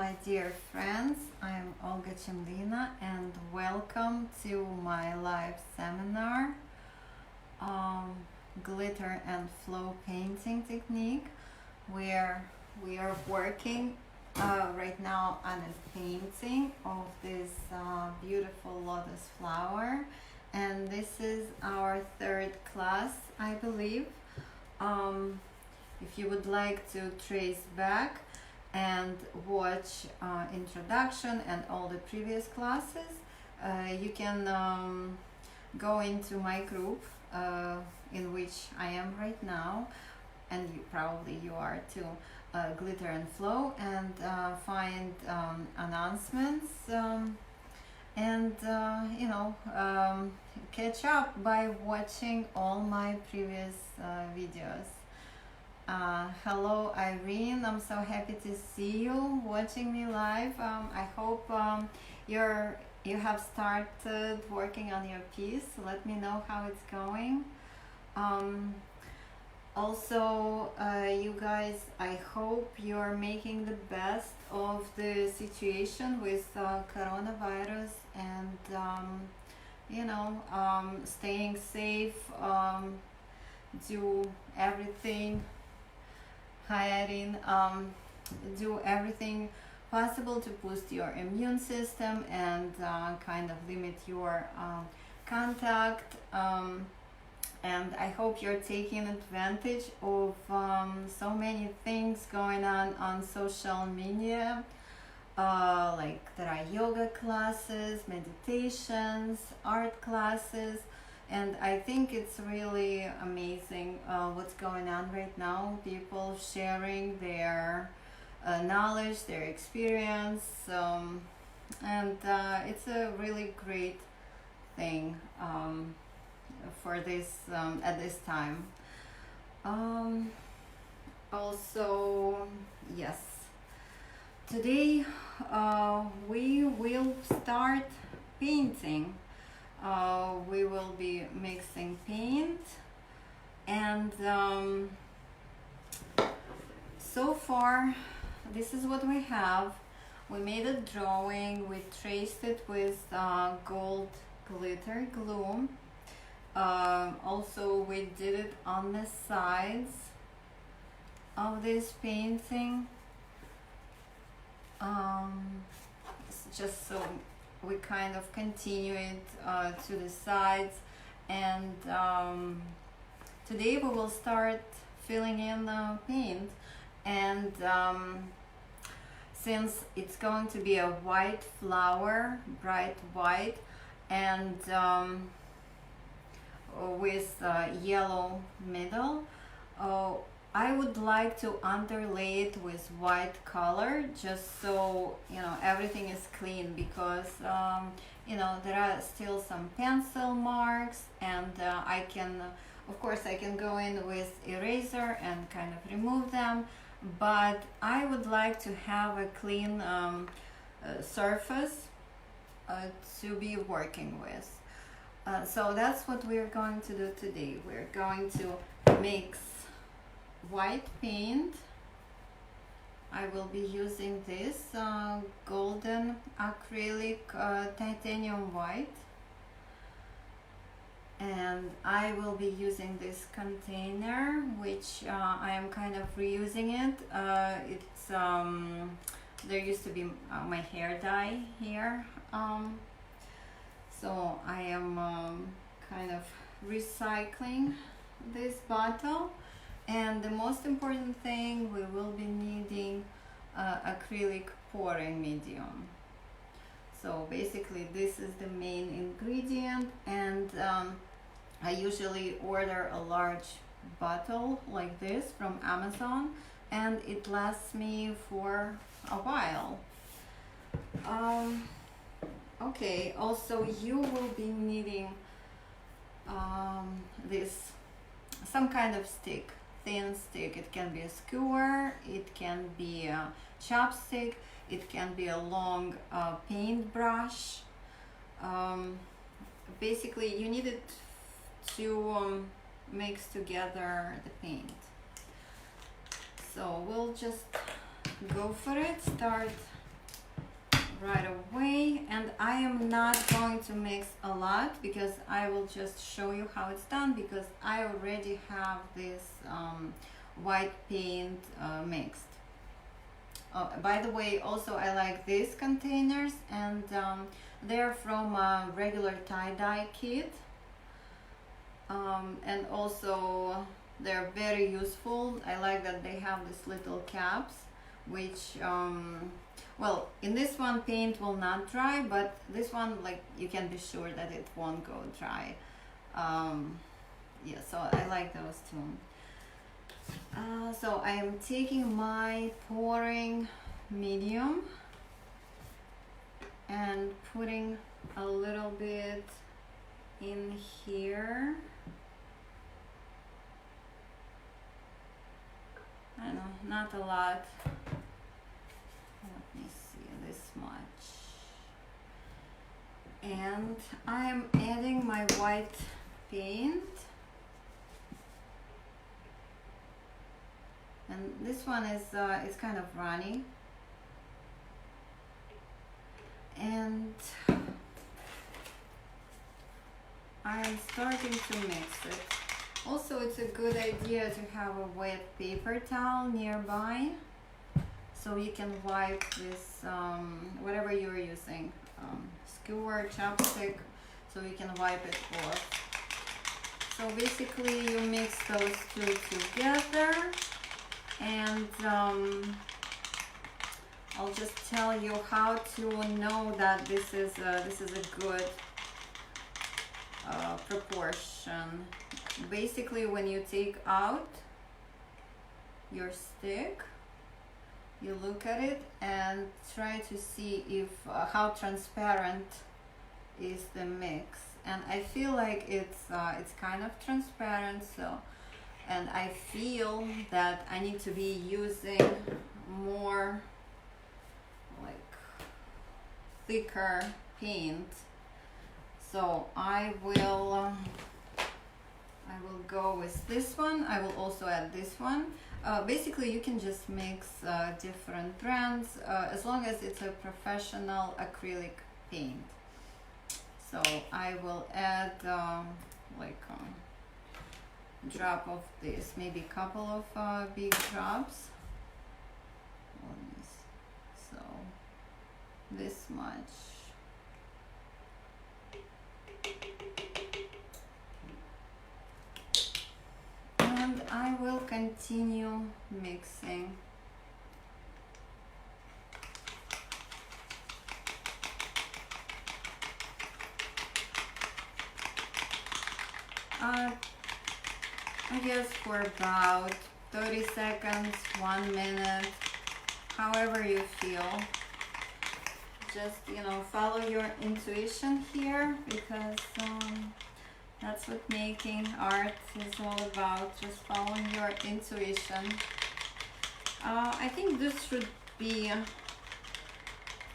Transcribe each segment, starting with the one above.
my dear friends. I'm Olga Chemlina and welcome to my live seminar, Glitter and Flow Painting Technique, where we are working right now on a painting of this beautiful lotus flower. And this is our third class, I believe. If you would like to trace back and watch introduction and all the previous classes, you can go into my group in which I am right now, and you are too, Glitter and Flow, and find announcements and catch up by watching all my previous videos. Hello Irene, I'm so happy to see you watching me live. I hope you have started working on your piece. Let me know how it's going. Also, you guys, I hope you're making the best of the situation with coronavirus and staying safe. Do everything. Hi Irene, do everything possible to boost your immune system and kind of limit your contact, and I hope you're taking advantage of so many things going on social media, like there are yoga classes, meditations, art classes. And I think it's really amazing what's going on right now. People sharing their knowledge, their experience, and it's a really great thing for this at this time. Also, yes, today we will start painting. We will be mixing paint, and so far this is what we have. We made a drawing, we traced it with gold glitter glue. Also we did it on the sides of this painting, just so we kind of continue it to the sides, and today we will start filling in paint, and since it's going to be a white flower, bright white, and with yellow middle, I would like to underlay it with white color, just so everything is clean, because there are still some pencil marks, and I can go in with eraser and kind of remove them, but I would like to have a clean surface to be working with. So that's what we're going to do today. We're going to mix white paint. I will be using this golden acrylic titanium white, and I will be using this container, which I am kind of reusing it. It's there used to be my hair dye here, so I am kind of recycling this bottle. And the most important thing, we will be needing acrylic pouring medium. So basically this is the main ingredient, and I usually order a large bottle like this from Amazon, and it lasts me for a while. Okay, also you will be needing some kind of stick, thin stick. It can be a skewer, it can be a chopstick, it can be a long paintbrush. Basically you need it to mix together the paint. So we'll just go for it, start right away. And I am not going to mix a lot because I will just show you how it's done, because I already have this white paint mixed. Oh, by the way, also I like these containers, and they're from a regular tie-dye kit, and also they're very useful. I like that they have these little caps, which well, in this one paint will not dry, but this one, like, you can be sure that it won't go dry. Yeah, so I like those too. So I am taking my pouring medium and putting a little bit in here. I don't know, not a lot. Let me see, this much. And I am adding my white paint. And this one is it's kind of runny. And I am starting to mix it. Also, it's a good idea to have a wet paper towel nearby, so you can wipe this, whatever you're using, skewer, chopstick, so you can wipe it off. So basically you mix those two together, and I'll just tell you how to know that this is a good proportion. Basically, when you take out your stick, you look at it and try to see if how transparent is the mix. And I feel like it's kind of transparent, so, and I feel that I need to be using more like thicker paint. So I will go with this one. I will also add this one. Basically, you can just mix different brands as long as it's a professional acrylic paint. So I will add like a drop of this, maybe a couple of big drops. So this much. And I will continue mixing. I guess for about 30 seconds, 1 minute, however you feel. Just, you know, follow your intuition here, because that's what making art is all about, just following your intuition. I think this should be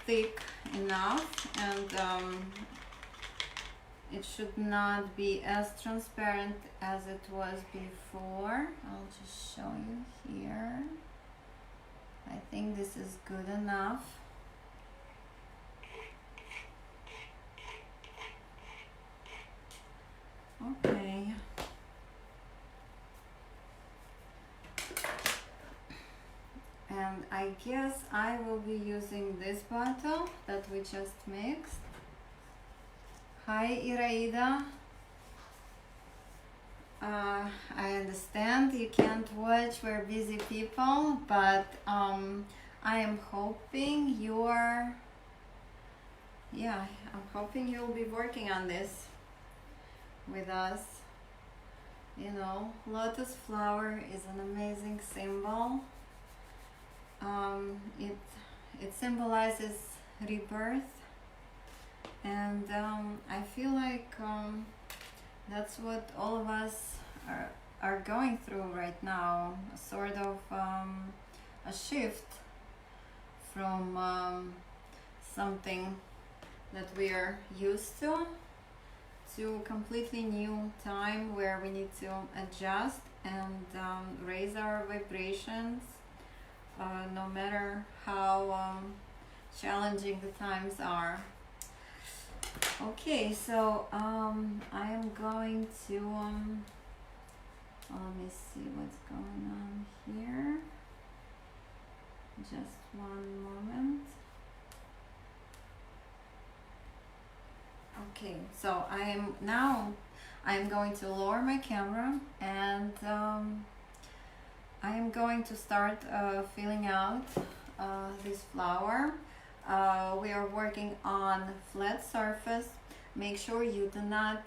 thick enough, and it should not be as transparent as it was before. I'll just show you here. I think this is good enough. Okay. And I guess I will be using this bottle that we just mixed. Hi, Iraida. I understand you can't watch, we're busy people, but I am hoping you're, yeah, I'm hoping you'll be working on this with us. You know, lotus flower is an amazing symbol. It symbolizes rebirth, and I feel like that's what all of us are going through right now, a sort of a shift from something that we are used to completely new time where we need to adjust and raise our vibrations, no matter how challenging the times are. Okay, so I am going to let me see what's going on here. Just one moment. Okay, so I'm going to lower my camera, and I am going to start filling out this flower. We are working on flat surface. Make sure you do not,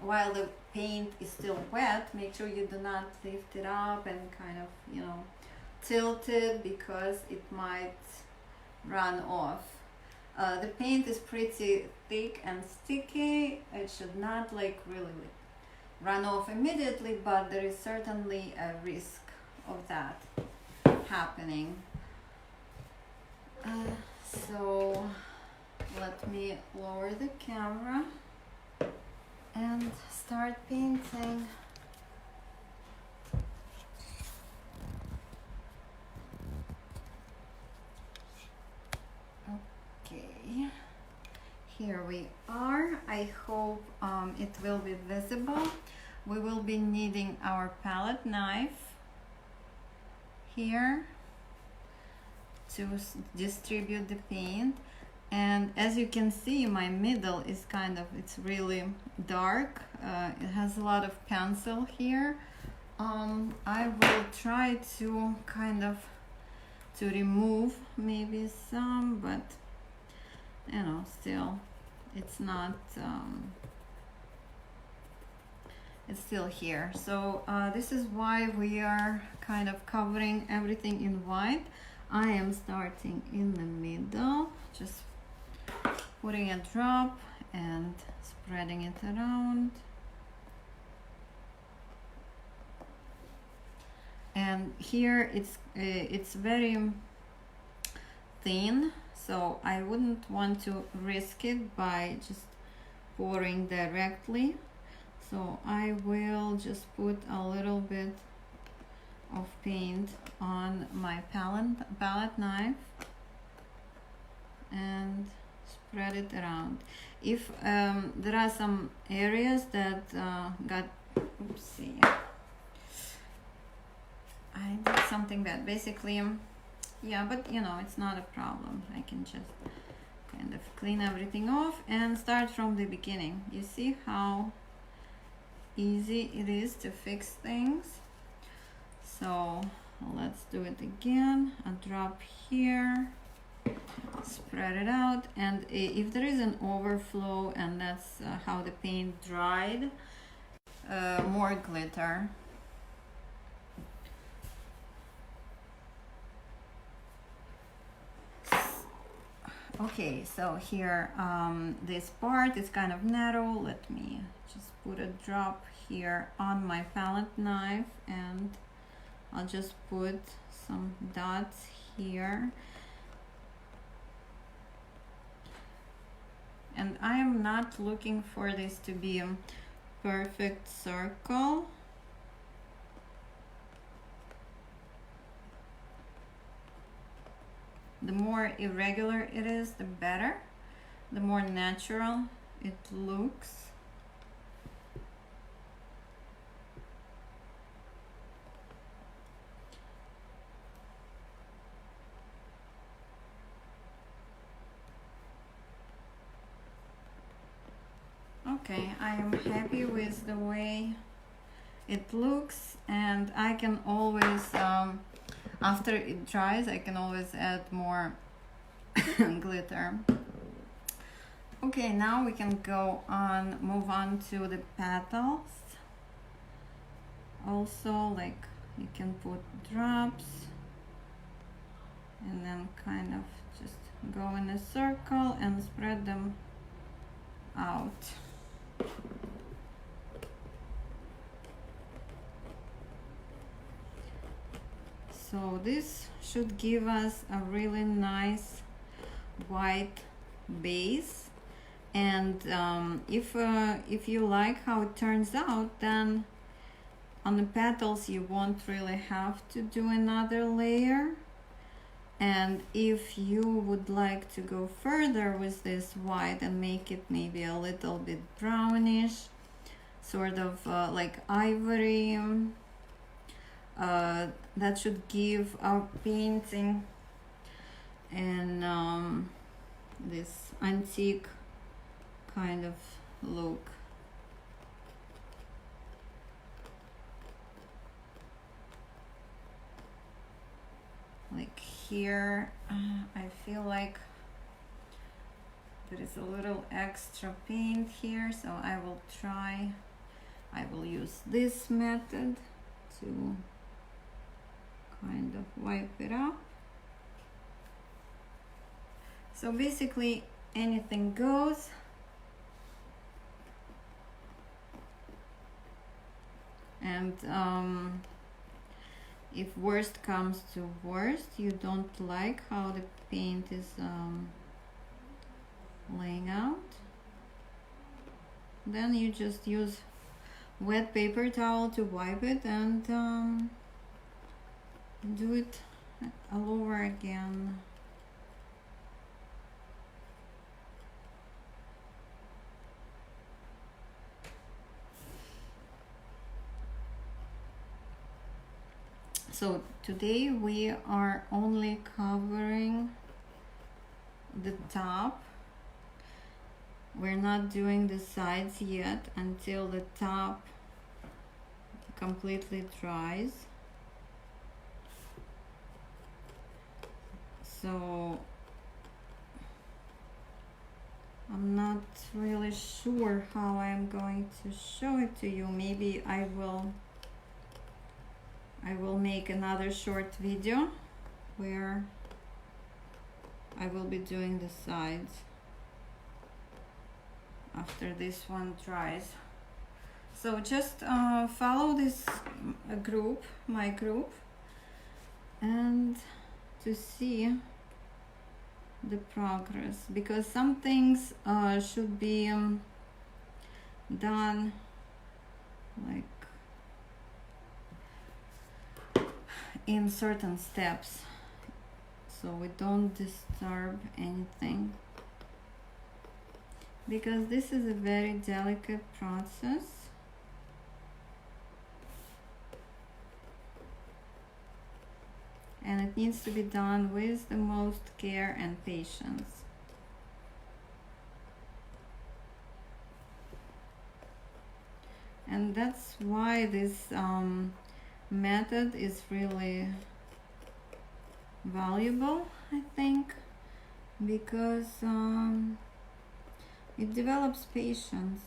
while the paint is still wet, make sure you do not lift it up and kind of, you know, tilt it, because it might run off. The paint is pretty thick and sticky. It should not like really run off immediately, but there is certainly a risk of that happening. So let me lower the camera and start painting. Okay, here we are. I hope it will be visible. We will be needing our palette knife here to distribute the paint, and as you can see, my middle is kind of, it's really dark. It has a lot of pencil here. I will try to kind of to remove maybe some, but you know, still it's not it's still here. So this is why we are kind of covering everything in white. I am starting in the middle, just putting a drop and spreading it around. And here it's very thin, so I wouldn't want to risk it by just pouring directly. So I will just put a little bit of paint on my palette knife and spread it around. If there are some areas that got, oopsie, I did something bad. Basically, yeah, but you know, it's not a problem. I can just kind of clean everything off and start from the beginning. You see how easy it is to fix things. So let's do it again. A drop here, spread it out, and if there is an overflow, and that's how the paint dried, more glitter. Okay, so here this part is kind of narrow. Let me just put a drop here on my palette knife, and I'll just put some dots here. And I am not looking for this to be a perfect circle. The more irregular it is, the better. The more natural it looks. Okay, I am happy with the way it looks, and I can always, after it dries, I can always add more glitter. Okay, now we can move on to the petals. Also, like, you can put drops and then kind of just go in a circle and spread them out. So this should give us a really nice white base, and if you like how it turns out, then on the petals you won't really have to do another layer, And if you would like to go further with this white and make it maybe a little bit brownish, sort of like ivory, that should give our painting and this antique kind of look. Like here, I feel like there is a little extra paint here, so I will use this method to kind of wipe it up. So basically anything goes. And if worst comes to worst, you don't like how the paint is laying out, then you just use wet paper towel to wipe it and do it all over again. So today we are only covering the top. We're not doing the sides yet until the top completely dries. So I'm not really sure how I'm going to show it to you. Maybe I will make another short video where I will be doing the sides after this one dries. So just follow this group, my group, and to see the progress, because some things should be done like in certain steps, so we don't disturb anything, because this is a very delicate process. And it needs to be done with the most care and patience. And that's why this method is really valuable, I think, because it develops patience.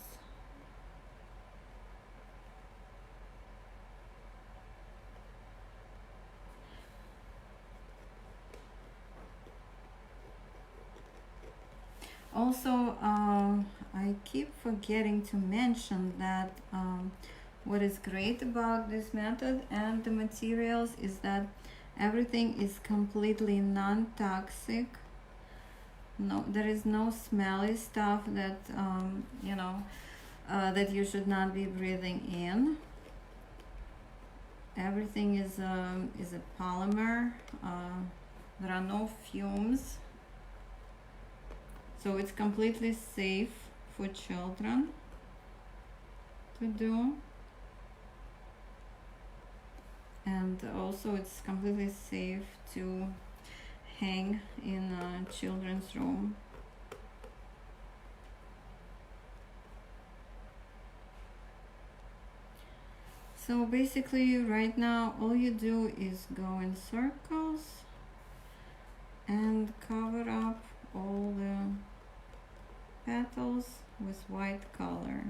Also, I keep forgetting to mention that what is great about this method and the materials is that everything is completely non-toxic. No, there is no smelly stuff that that you should not be breathing in. Everything is a polymer. There are no fumes. So it's completely safe for children to do. And also it's completely safe to hang in a children's room. So basically right now all you do is go in circles and cover up all the petals with white color.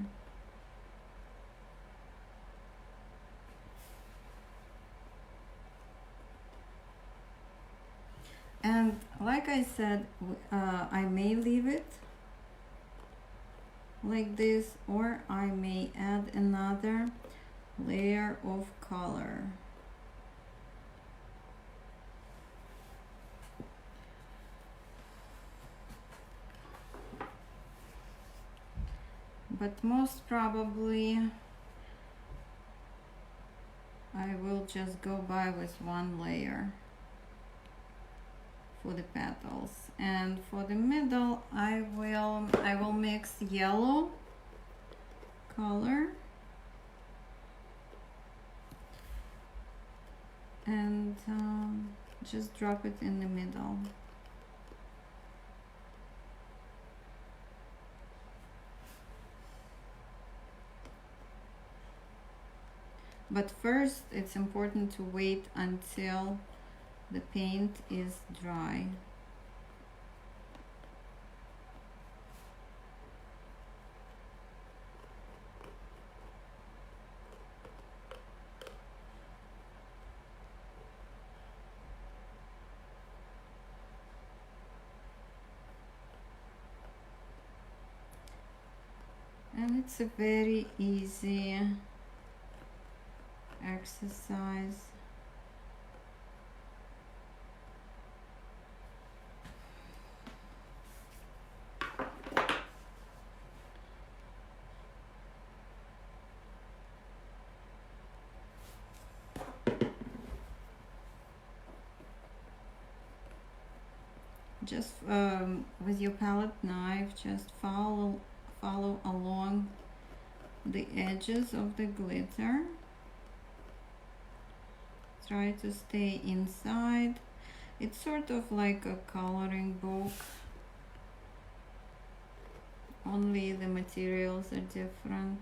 And like I said, I may leave it like this, or I may add another layer of color. But most probably I will just go by with one layer. for the petals. And for the middle, I will mix yellow color and just drop it in the middle. But first, it's important to wait until the paint is dry. And it's a very easy exercise. Just with your palette knife, just follow along the edges of the glitter. Try to stay inside. It's sort of like a coloring book, only the materials are different.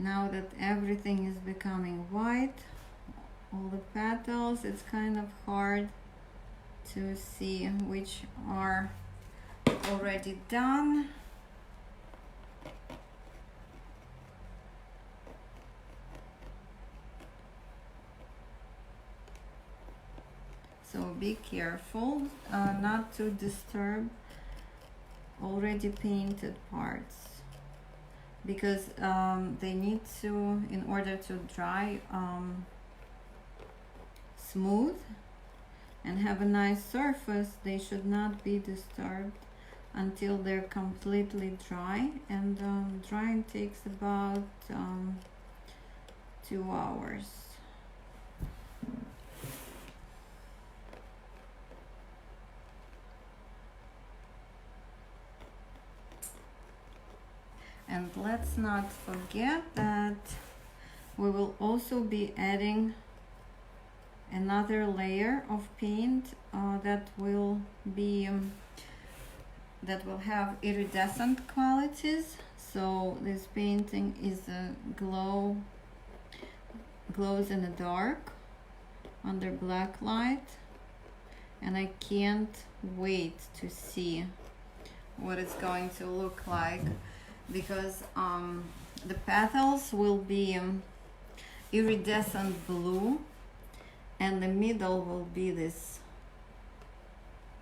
Now that everything is becoming white, all the petals, it's kind of hard to see which are already done. So be careful not to disturb already painted parts, because they need to, in order to dry smooth and have a nice surface, they should not be disturbed until they're completely dry. And drying takes about 2 hours. And let's not forget that we will also be adding another layer of paint that will have iridescent qualities. So this painting is glows in the dark under black light, and I can't wait to see what it's going to look like, because the petals will be iridescent blue, and the middle will be this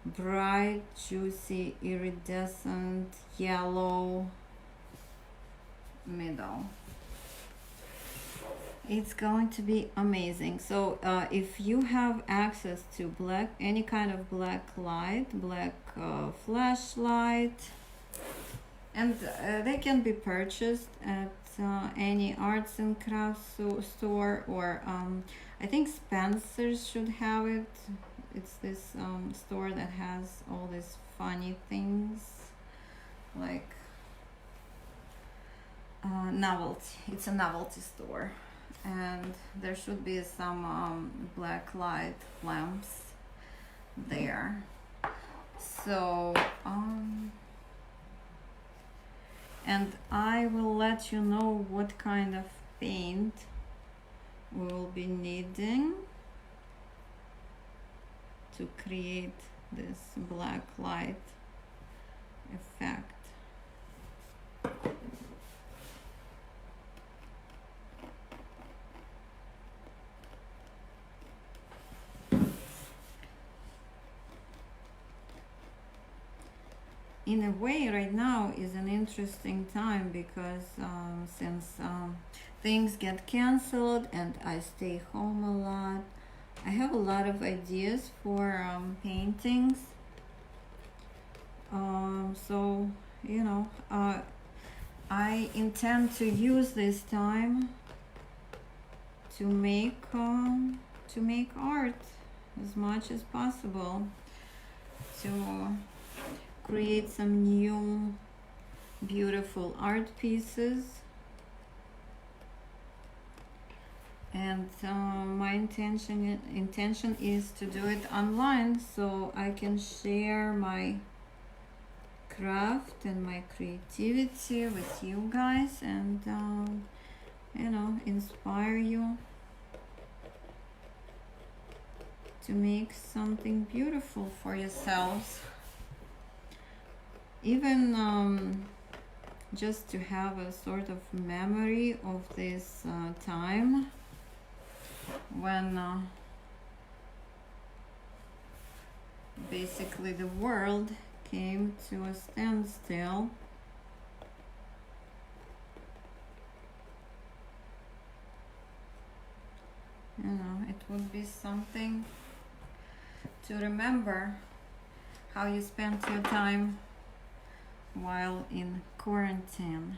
bright, juicy, iridescent yellow middle. It's going to be amazing. So if you have access to any kind of black light, black flashlight, and they can be purchased at any arts and crafts store, or I think Spencer's should have it. It's this store that has all these funny things, like novelty. It's a novelty store, and there should be some black light lamps there. So and I will let you know what kind of paint we will be needing to create this black light effect. in a way, right now is an interesting time because since things get canceled and I stay home a lot, I have a lot of ideas for paintings. So, you know, I intend to use this time to make art as much as possible, to create some new beautiful art pieces. And my intention is to do it online so I can share my craft and my creativity with you guys, and you know, inspire you to make something beautiful for yourselves. Even just to have a sort of memory of this time when basically the world came to a standstill. You know, it would be something to remember how you spent your time while in quarantine.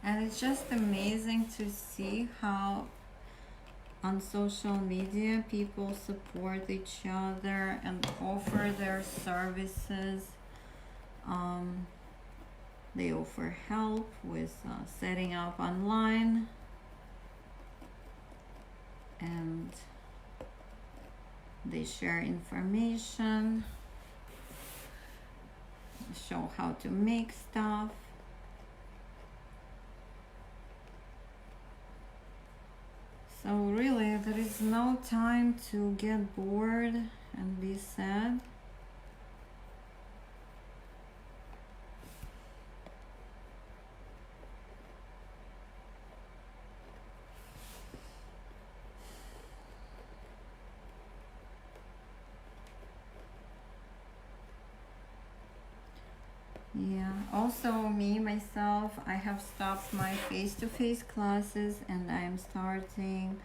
And it's just amazing to see how on social media people support each other and offer their services. They offer help with setting up online, and they share information, show how to make stuff. So really, there is no time to get bored and be sad. Yeah, also me, myself, I have stopped my face-to-face classes and I am starting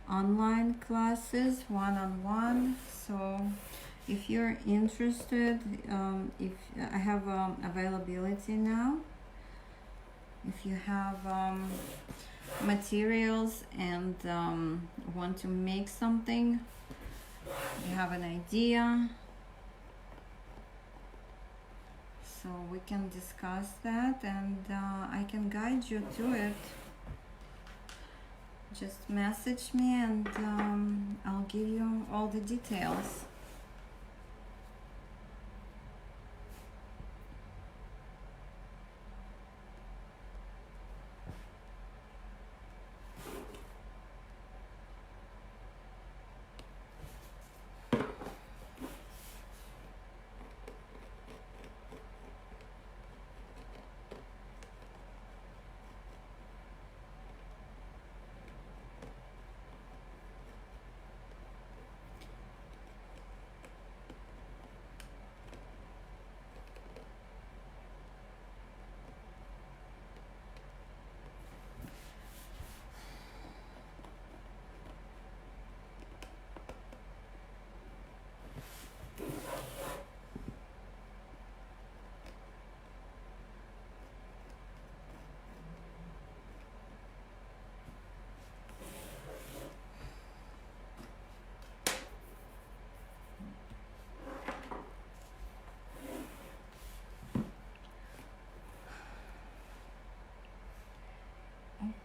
online classes, one-on-one. So if you're interested, if I have availability now, if you have materials and want to make something, you have an idea, so we can discuss that, and I can guide you to it. Just message me and I'll give you all the details.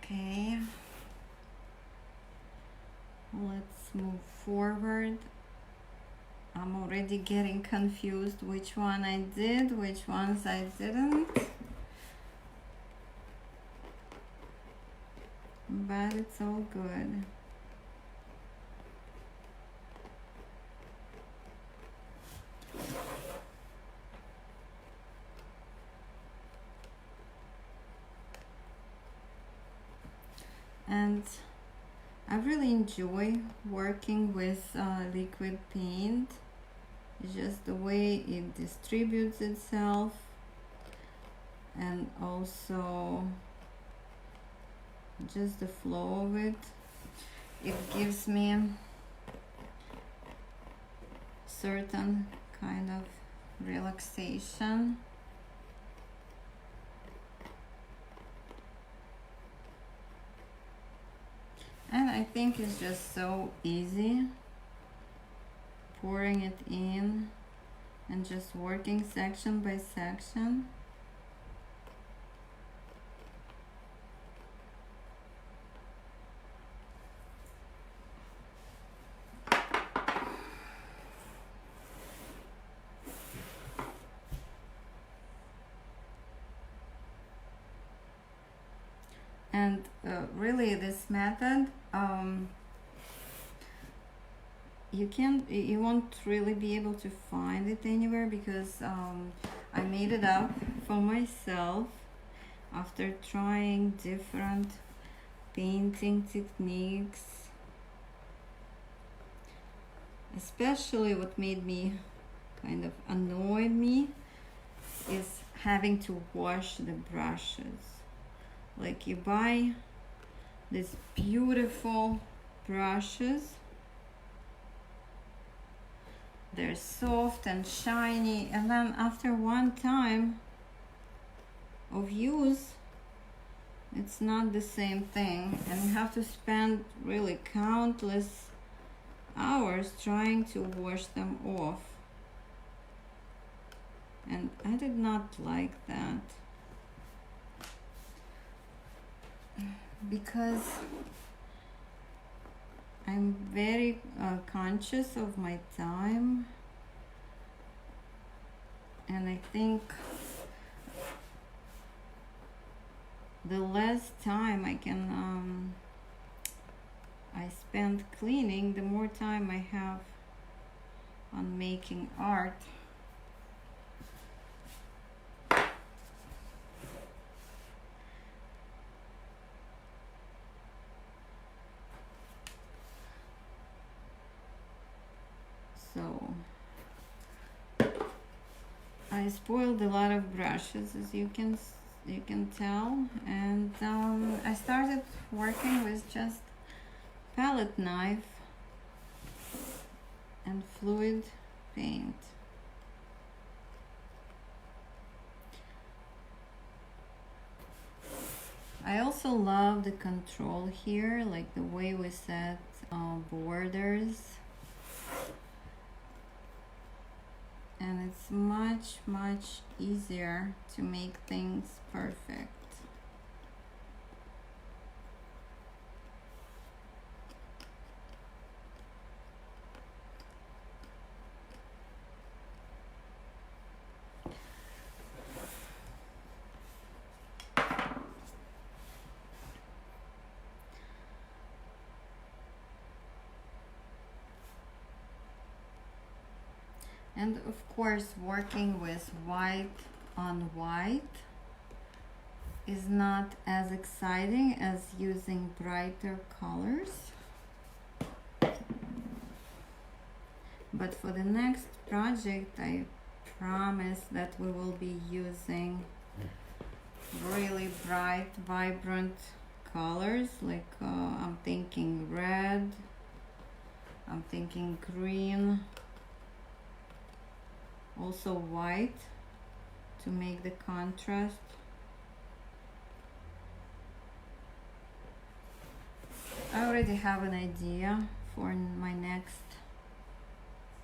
Okay, let's move forward. I'm already getting confused which one I did, which ones I didn't. But it's all good. and I really enjoy working with liquid paint. It's just the way it distributes itself, and also just the flow of it. It gives me certain kind of relaxation. And I think it's just so easy pouring it in and just working section by section. And really this method, you won't really be able to find it anywhere, because I made it up for myself after trying different painting techniques. Especially what made me kind of annoyed me is having to wash the brushes. Like, you buy these beautiful brushes, they're soft and shiny, and then after one time of use, it's not the same thing, and you have to spend really countless hours trying to wash them off. And I did not like that, because I'm very conscious of my time, and I think the less time I spend cleaning, the more time I have on making art. So I spoiled a lot of brushes, as you can tell, and I started working with just palette knife and fluid paint. I also love the control here, like the way we set borders. And it's much easier to make things perfect. And of course, working with white on white is not as exciting as using brighter colors. But for the next project, I promise that we will be using really bright, vibrant colors. Like I'm thinking red, I'm thinking green, also white to make the contrast. I already have an idea for my next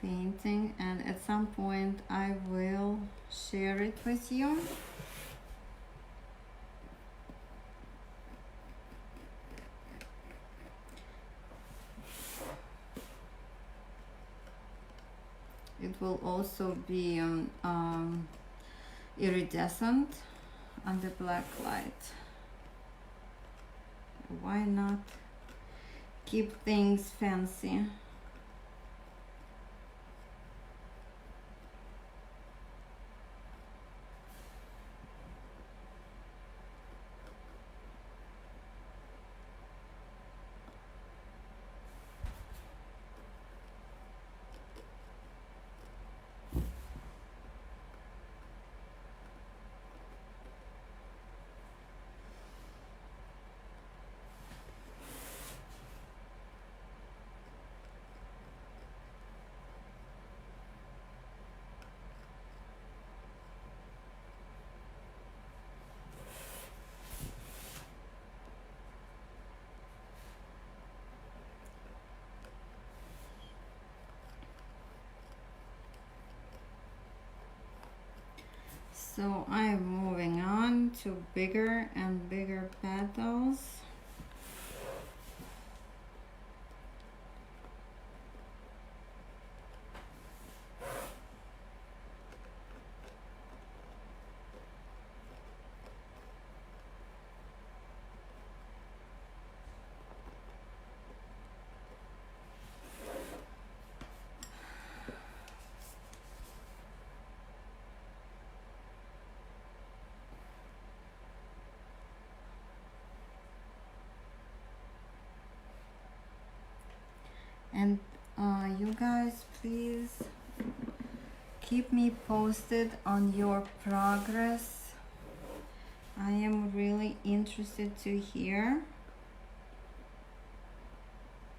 painting, and at some point I will share it with you. It will also be iridescent under black light. Why not keep things fancy? So I'm moving on to bigger and bigger petals. And you guys, please keep me posted on your progress. I am really interested to hear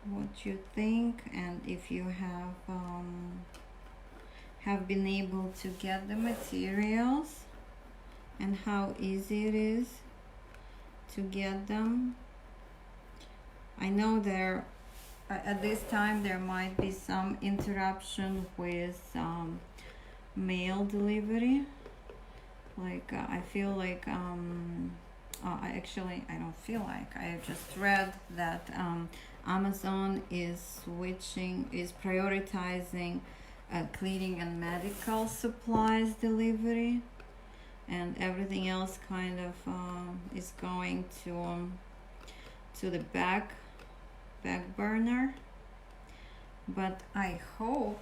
what you think, and if you have been able to get the materials and how easy it is to get them. I know there at this time there might be some interruption with mail delivery. Like I feel like I don't feel like, I just read that Amazon is prioritizing cleaning and medical supplies delivery, and everything else kind of is going to the back burner. But I hope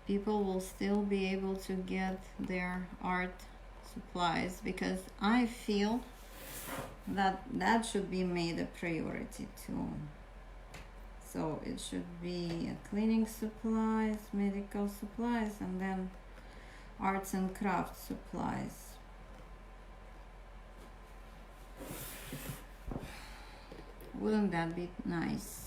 people will still be able to get their art supplies, because I feel that should be made a priority too. So it should be cleaning supplies, medical supplies, and then arts and crafts supplies. Wouldn't that be nice?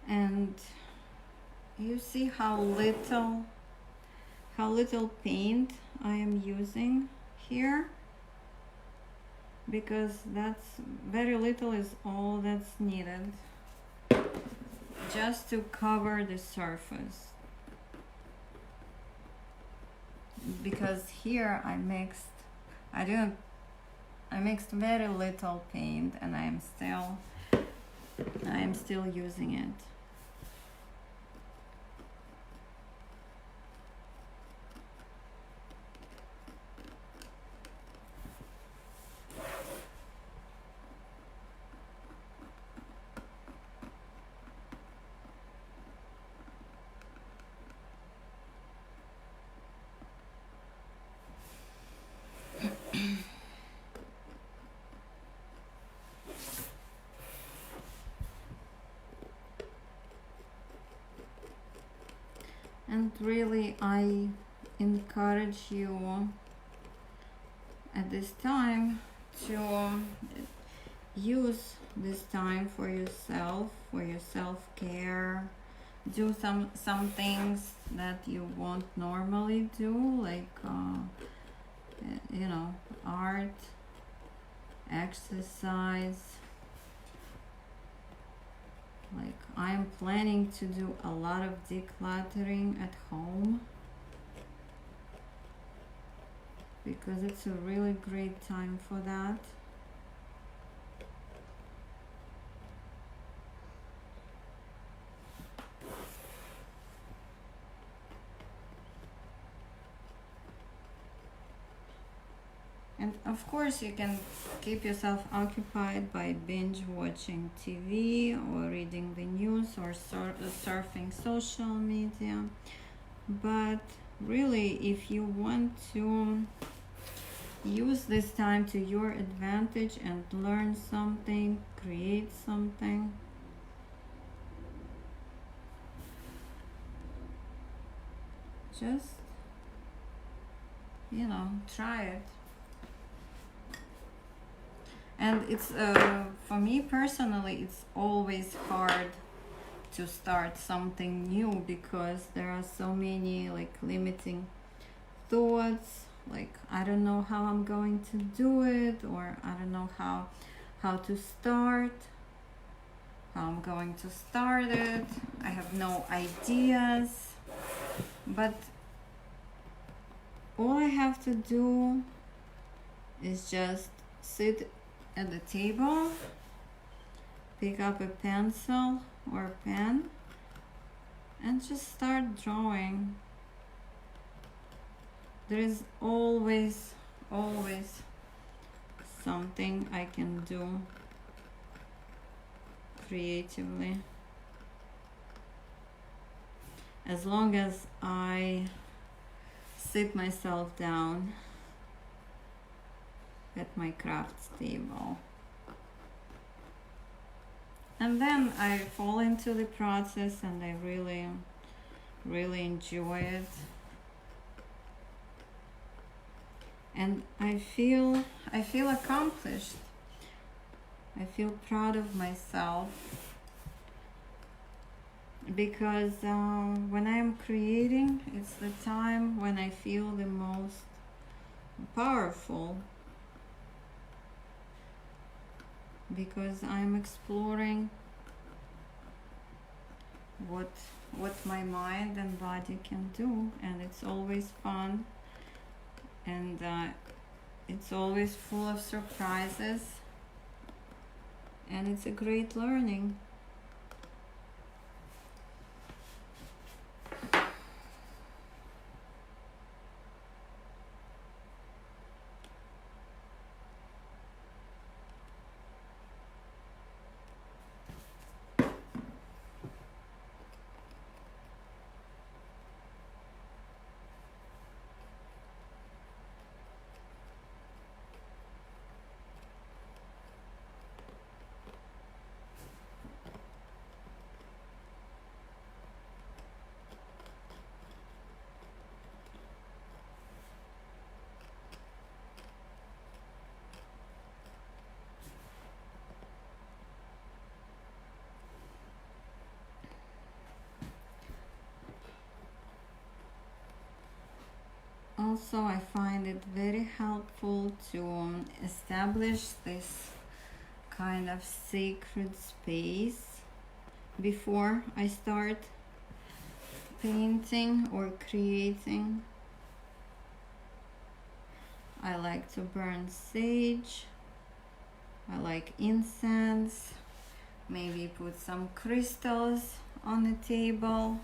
And you see how little paint I am using here, because that's very little is all that's needed just to cover the surface. Because here I mixed very little paint, and I am still using it. And really, I encourage you at this time to use this time for yourself, for your self-care. Do some things that you won't normally do, like art, exercise. Like, I'm planning to do a lot of decluttering at home, because it's a really great time for that. And of course, you can keep yourself occupied by binge watching TV or reading the news or surfing social media. But really, if you want to use this time to your advantage and learn something, create something. Just, you know, try it. And it's for me personally, it's always hard to start something new because there are so many like limiting thoughts, like I don't know how I'm going to do it, or I don't know how to start, how I'm going to start it. I have no ideas. But all I have to do is just sit at the table, pick up a pencil or a pen, and just start drawing. There is always something I can do creatively, as long as I sit myself down at my crafts table. And then I fall into the process and I really enjoy it. And I feel accomplished. I feel proud of myself because when I am creating, it's the time when I feel the most powerful, because I'm exploring what my mind and body can do, and it's always fun, and it's always full of surprises, and it's a great learning. Also, I find it very helpful to establish this kind of sacred space before I start painting or creating. I like to burn sage. I like incense. Maybe put some crystals on the table.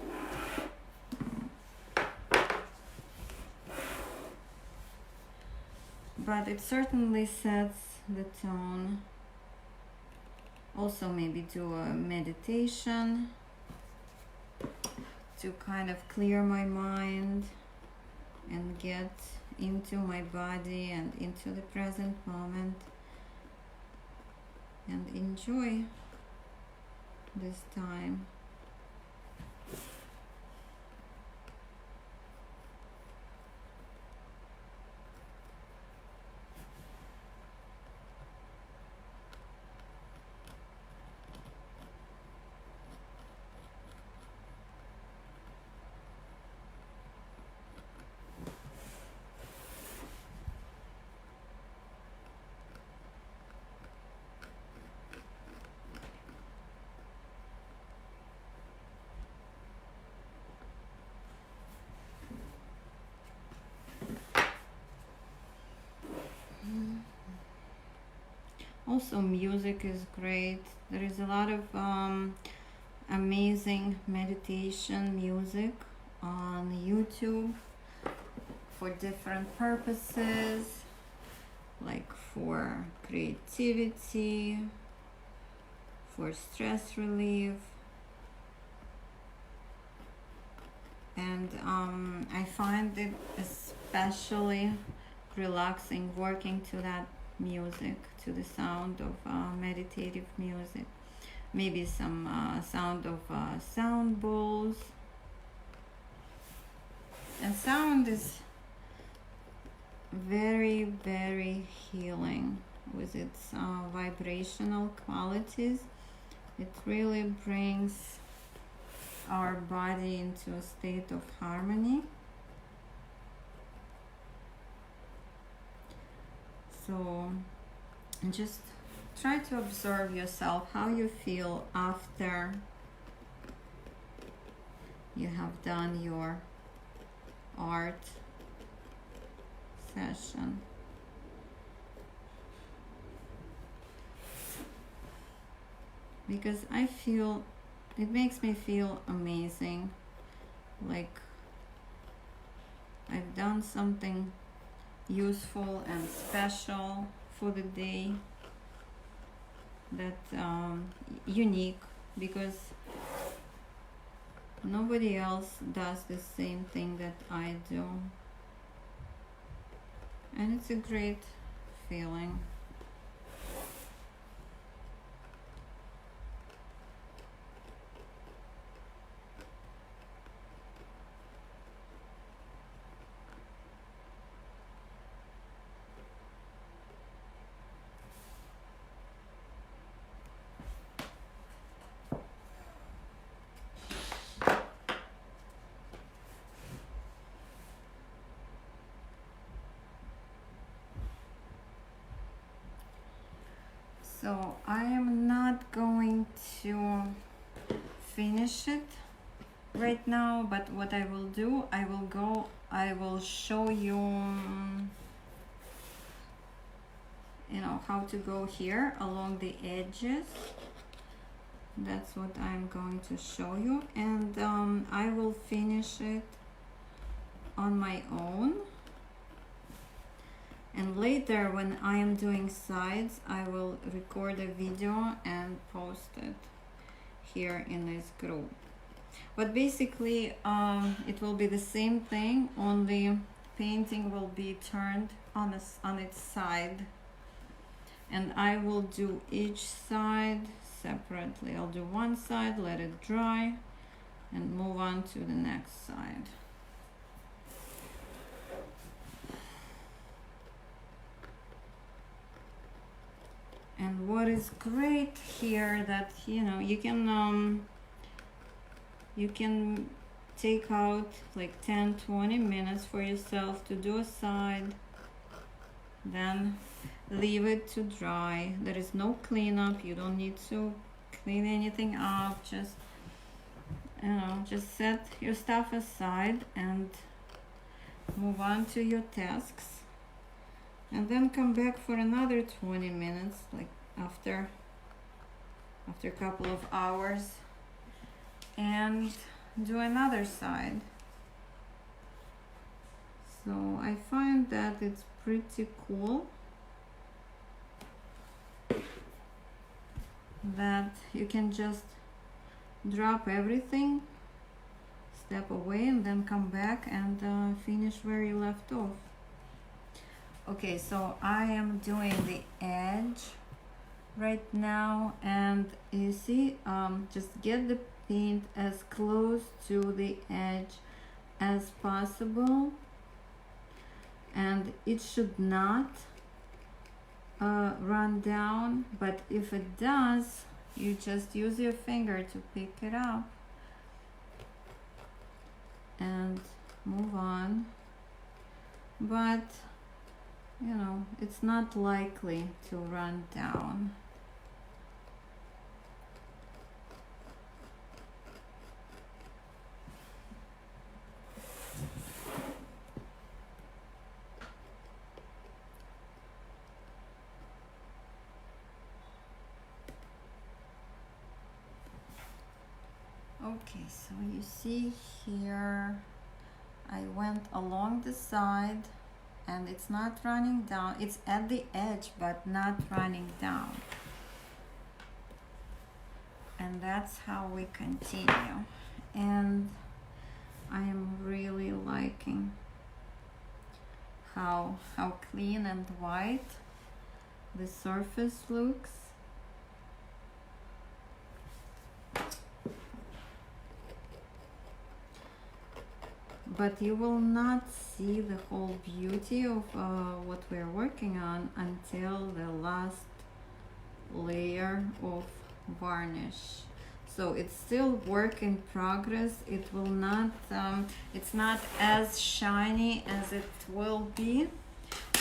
But it certainly sets the tone. Also, maybe do a meditation to kind of clear my mind and get into my body and into the present moment and enjoy this time. Also, music is great. There is a lot of amazing meditation music on YouTube for different purposes, like for creativity, for stress relief, and I find it especially relaxing, working to that music, to the sound of meditative music. Maybe some sound of sound bowls. And sound is very, very healing with its vibrational qualities. It really brings our body into a state of harmony. So just try to observe yourself, how you feel after you have done your art session. Because I feel, it makes me feel amazing, like I've done something useful and special for the day, that unique, because nobody else does the same thing that I do, and it's a great feeling. So I am not going to finish it right now, but what I will do, I will show you, how to go here along the edges. That's what I'm going to show you, and I will finish it on my own. And later, when I am doing sides, I will record a video and post it here in this group. But basically, it will be the same thing, only painting will be turned on its side. And I will do each side separately. I'll do one side, let it dry, and move on to the next side. And what is great here, that you can take out like 10-20 minutes for yourself to do a side, then leave it to dry. There is no cleanup. You don't need to clean anything up. Just set your stuff aside and move on to your tasks. And then come back for another 20 minutes, like after a couple of hours, and do another side. So I find that it's pretty cool that you can just drop everything, step away, and then come back and finish where you left off. Okay, so I am doing the edge right now, and you see, just get the paint as close to the edge as possible, and it should not run down, but if it does, you just use your finger to pick it up and move on. But it's not likely to run down. Okay, so you see here, I went along the side, and it's not running down. It's at the edge, but not running down. And that's how we continue. And I am really liking how clean and white the surface looks. But you will not see the whole beauty of what we're working on until the last layer of varnish. So it's still work in progress. It will not, it's not as shiny as it will be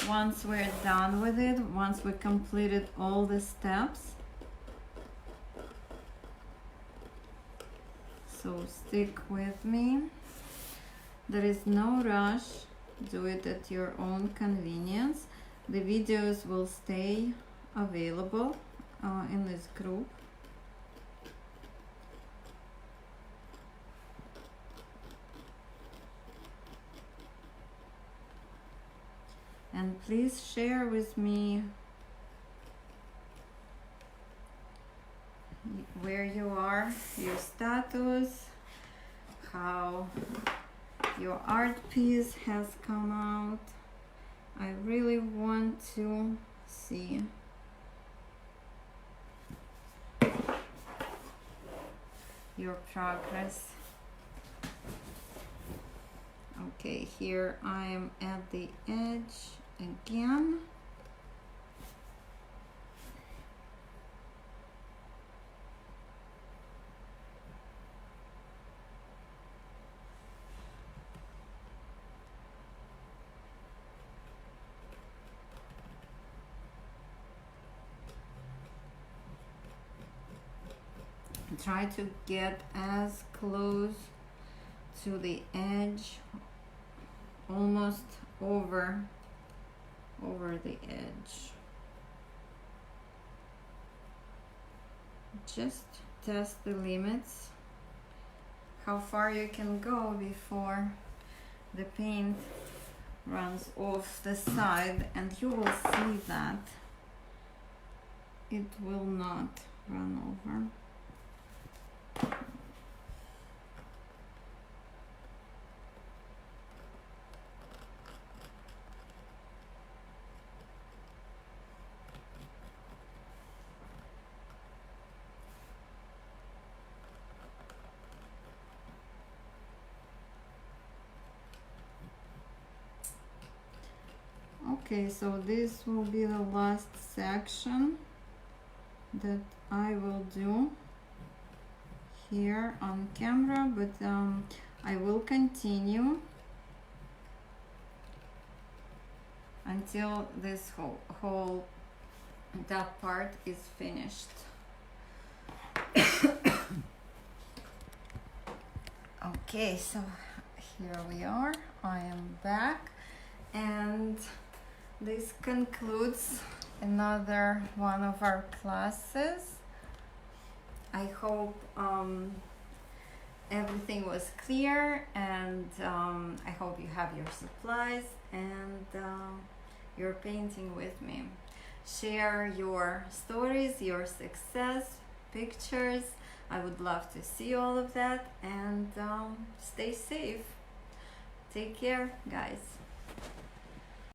once we're done with it, once we completed all the steps. So stick with me. There is no rush. Do it at your own convenience. The videos will stay available in this group. And please share with me where you are, your status, how your art piece has come out. I really want to see. Your progress. Okay, here I am at the edge again. Try to get as close to the edge, almost over the edge. Just test the limits, how far you can go before the paint runs off the side, and you will see that it will not run over. Okay, so this will be the last section that I will do here on camera, but I will continue until this whole that part is finished. Okay, so here we are. I am back, and this concludes another one of our classes. I hope everything was clear, and I hope you have your supplies and you're painting with me. Share your stories, your success, pictures. I would love to see all of that, and stay safe. Take care, guys.